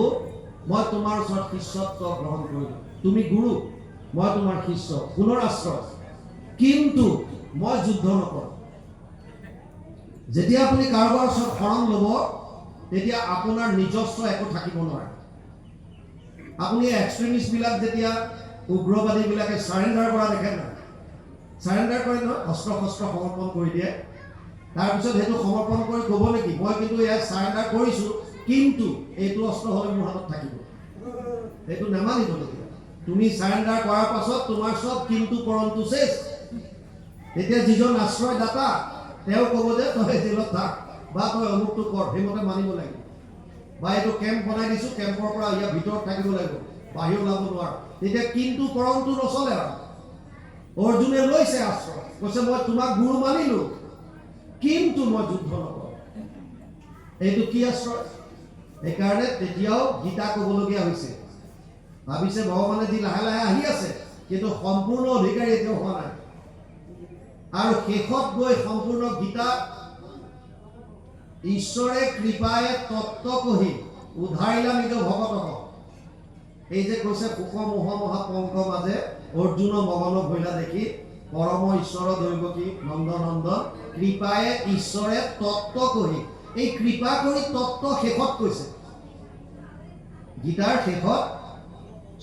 মই তোমাৰ ওচৰত শিষ্যত্ব গ্ৰহণ কৰিলো, তুমি গুৰু, মই তোমাৰ শিষ্য, পুনৰ আশ্ৰয়, কিন্তু মই যুদ্ধ নকৰোঁ। যেতিয়া আপুনি কাৰোবাৰ ওচৰত শৰণ ল'ব তেতিয়া আপোনাৰ নিজস্ব একো থাকিব নোৱাৰে। আপুনি এক্সট্ৰিমিষ্টবিলাক যেতিয়া উগ্ৰবাদীবিলাকে চাৰেণ্ডাৰ কৰা দেখে নাই, চাৰেণ্ডাৰ কৰে নহয়, অস্ত্ৰ শস্ত্ৰ সমৰ্পণ কৰি দিয়ে। তাৰপিছত সেইটো সমৰ্পণ কৰি ক'ব নেকি মই কিন্তু ইয়াত চাৰেণ্ডাৰ কৰিছোঁ, কিন্তু এইটো অস্ত্ৰ হ'লে মোৰ হাতত থাকিব, সেইটো নামানিব নেকি? তুমি চাৰেণ্ডাৰ কৰাৰ পাছত তোমাৰ চব কিন্তু পৰন্তু শেষ। তেতিয়া যিজন আশ্ৰয়দাতা তেওঁ ক'ব যে তই জেলত থাক বা তই অমুকটো কৰ, সেইমতে মানিব লাগিব। বা এইটো কেম্প বনাই দিছোঁ, কেম্পৰ পৰা ইয়াৰ ভিতৰত থাকিব লাগিব, বাহিৰ ওলাব নোৱাৰ। তেতিয়া কিন্তু পৰন্তু নচলে আৰু। অৰ্জুনে লৈছে আশ্ৰয়, কৈছে মই তোমাক গুৰু মানিলোঁ, কিন্তু মই যুদ্ধ নকৰোঁ। এইটো কি আশ্ৰয়? সেইকাৰণে তেতিয়াও গীতা ক'বলগীয়া হৈছে। ভাবিছে ভগৱানে যি লাহে লাহে আহি আছে, কিন্তু সম্পূৰ্ণ অধিকাৰী এতিয়াও হোৱা নাই। আৰু শেষত গৈ সম্পূৰ্ণ গীতা ঈশ্বৰে কৃপায়ে তত্ত্ব কহি উদ্ধাৰিলা নিজ ভকতক। এই যে কৈছে সুখ মোহ মহা পংক মাজে অৰ্জুন মগন ভৈলা দেখি পৰম ঈশ্বৰ দৈব কি নন্দনন্দন কৃপায়ে ঈশ্বৰে তত্ত্ব কহি। এই কৃপা কৰি তত্ত্ব শেষত কৈছে, গীতাৰ শেষত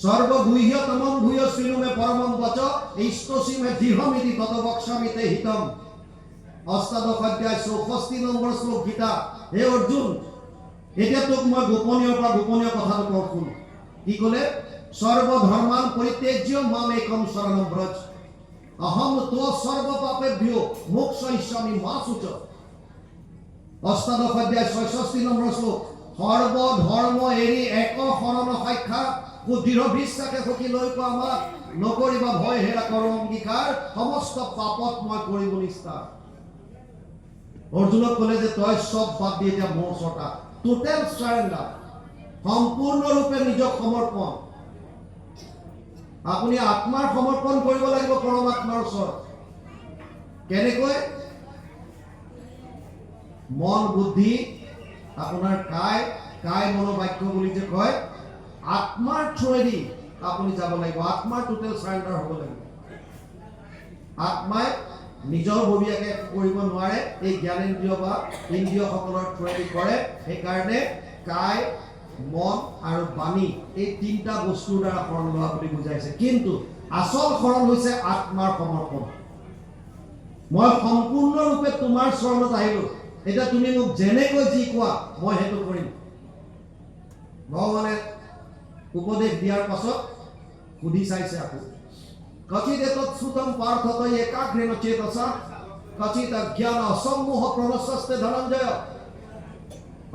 সৰ্বগুহ্যতমম ভূয় শ্ৰীনুমে পৰমম বচ ইষ্টসীমে দৃঢ়মিতি তত বক্সামিতে হিতম। অষ্টাদশ অধ্যায় 64 নম্বৰ শ্লোক গীতা। হে অৰ্জুন, এতিয়া তোক মই গোপনীয়ৰ পৰা গোপনীয় কথাটো কওঁ শুন। কি ক'লে? সৰ্বধৰ্মান পৰিত্যাজ্য মাম একম শৰণম ব্ৰজ অহম ত্ব সৰ্ব পাপেভ্যো মোক্ষয়িষ্যামি মা শুচ। অষ্টাদশ অধ্যায় 66 নম্বৰ শ্লোক। সৰ্বধৰ্ম এৰি এক শৰণ সাক্ষাৎ দৃঢ় বিশ্বাসে সখী লৈ কোৱা আমাক নকৰিবা ভয় হেৰা কৰো অংগীকাৰ সমস্ত পাপত মই কৰিব নিষ্ঠাৰ। অৰ্জুনক ক'লে যে তই চব বাদ দি এতিয়া মোৰ ওচৰত আহ। টোটেল সাৰেণ্ডাৰ, সম্পূৰ্ণৰূপে নিজক সমৰ্পণ। আপুনি আত্মাৰ সমৰ্পণ কৰিব লাগিব পৰমাত্মাৰ ওচৰত। কেনেকৈ? মন বুদ্ধি আপোনাৰ কায় মনোবাক্য বুলি যে কয়, আত্মাৰ থ্ৰুৱেদি আপুনি যাব লাগিব। আত্মাৰ টোটেল সাৰেণ্ডাৰ হ'ব লাগিব। আত্মাই নিজৰ ভবিয়াকে কৰিব নোৱাৰে, এই জ্ঞানেন্দ্ৰিয় বা ইন্দ্ৰিয়সকলৰ থ্ৰুৱেদি কৰে। সেইকাৰণে কায় মন আৰু বাণী এই তিনিটা বস্তুৰ দ্বাৰা শৰণ লোৱা বুলি বুজাইছে। কিন্তু আচল শৰণ হৈছে আত্মাৰ সমৰ্পণ। মই সম্পূৰ্ণৰূপে তোমাৰ চৰণত আহিলোঁ, এতিয়া তুমি মোক যেনেকৈ যি কোৱা মই সেইটো কৰিম। ভগৱানে উপদেশ দিয়াৰ পাছত সুধি চাইছে আকৌ। কচিত এতৎ শ্ৰুতম পাৰ্থ তৈ একাগ্ৰেণ চেতসা কচিত অজ্ঞান অসম্মোহ প্ৰণশস্তে ধনঞ্জয়।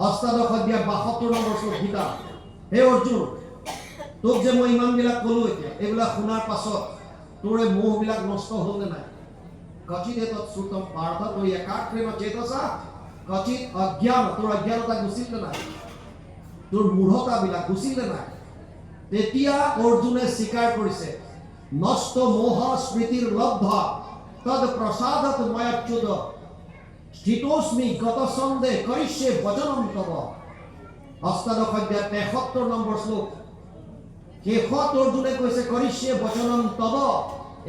অষ্টাদশ অধ্যায় 72 নম্বৰ শ্লোক গীতা। হে অৰ্জুন, তোক যে মই ইমানবিলাক ক'লো, এতিয়া এইবিলাক শুনাৰ পাছত তোৰ এই মোহবিলাক নষ্ট হ'ল নে নাই? কচিত এতৎ শ্ৰুতম পাৰ্থ তৈ একাগ্ৰেণ চেতসা কচিত অজ্ঞান, তোৰ অজ্ঞানতা গুচিল নে নাই? তোৰ মূঢ়তাবিলাক গুচিল নে নাই? তেতিয়া অৰ্জুনে স্বীকাৰ কৰিছে, নষ্ট মোহ স্মৃতিৰ লব্ধ তদ প্ৰসাদত ময়াচ্যুত স্থিতোস্মি গত সন্দেহ কৰিষ্যে বচনম তব। অষ্টাদশ অধ্যায় 73 নম্বৰ শ্লোক। শেষত অৰ্জুনে কৈছে কৰিষ্যে বচনম তব,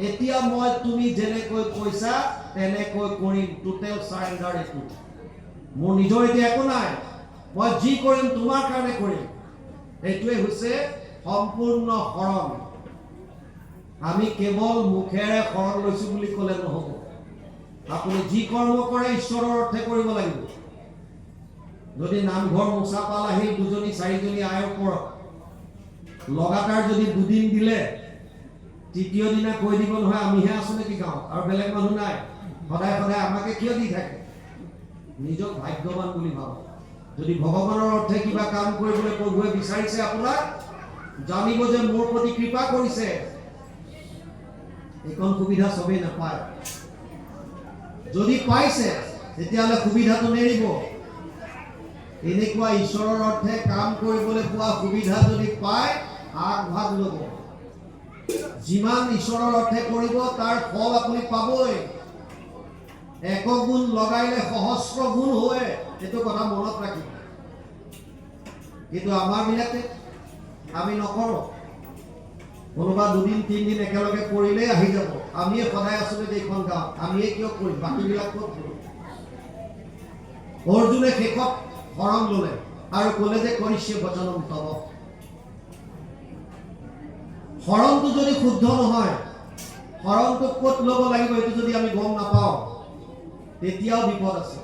এতিয়া মই তুমি যেনেকৈ কৈছা তেনেকৈ কৰিম। টোটেল সাৰেণ্ডাৰ এইটো। মোৰ নিজৰ এতিয়া একো নাই, মই যি কৰিম তোমাৰ কাৰণে কৰিম। এইটোৱে হৈছে সম্পূৰ্ণ শৰণ। আমি কেৱল মুখেৰে শৰণ লৈছো বুলি ক'লে নহ'ব। আপুনি যি কৰ্ম কৰে ঈশ্বৰৰ অৰ্থে কৰিব লাগিব। যদি নামঘৰ মোচা পাল আহিল 2জনী 4জনী আয়ৰ ওপৰত লগাতাৰ যদি 2 দিন দিলে, তৃতীয় দিনা কৈ দিব নহয় আমিহে আছো নেকি গাঁৱত, আৰু বেলেগ মানুহ নাই, সদায় সদায় আমাকে কিয় দি থাকে? নিজক ভাগ্যৱান বুলি ভাবক। যদি ভগৱানৰ অৰ্থে কিবা কাম কৰিবলৈ প্ৰভুৱে বিচাৰিছে আপোনাক, জানিব যে মোৰ প্ৰতি কৃপা কৰিছে। এইখন সুবিধা চবেই নাপায়। যদি পাইছে তেতিয়াহ'লে সুবিধাটো নেৰিব। এনেকুৱা ঈশ্বৰৰ অৰ্থে কাম কৰিবলৈ পোৱা সুবিধা যদি পায়, আগভাগ ল'ব। যিমান ঈশ্বৰৰ অৰ্থে কৰিব তাৰ ফল আপুনি পাবই। 1 গুণ লগাইলে সহস্ৰ গুণ হয়, এইটো কথা মনত ৰাখিব। কিন্তু আমাৰ বিলাকে আমি নকৰোঁ। কোনোবা 2 দিন 3 দিন একেলগে কৰিলেই আহি যাব, আমিয়ে সদায় আছোঁ এইখন গাঁৱত, আমিয়ে কিয় কৰিম, বাকীবিলাক ক'ত কৰিম? অৰ্জুনে শেষত শৰণ ল'লে আৰু ক'লে যে কৰিছে বচনম তব। শৰণটো যদি শুদ্ধ নহয়, শৰণটো ক'ত ল'ব লাগিব এইটো যদি আমি গম নাপাওঁ, তেতিয়াও বিপদ আছে।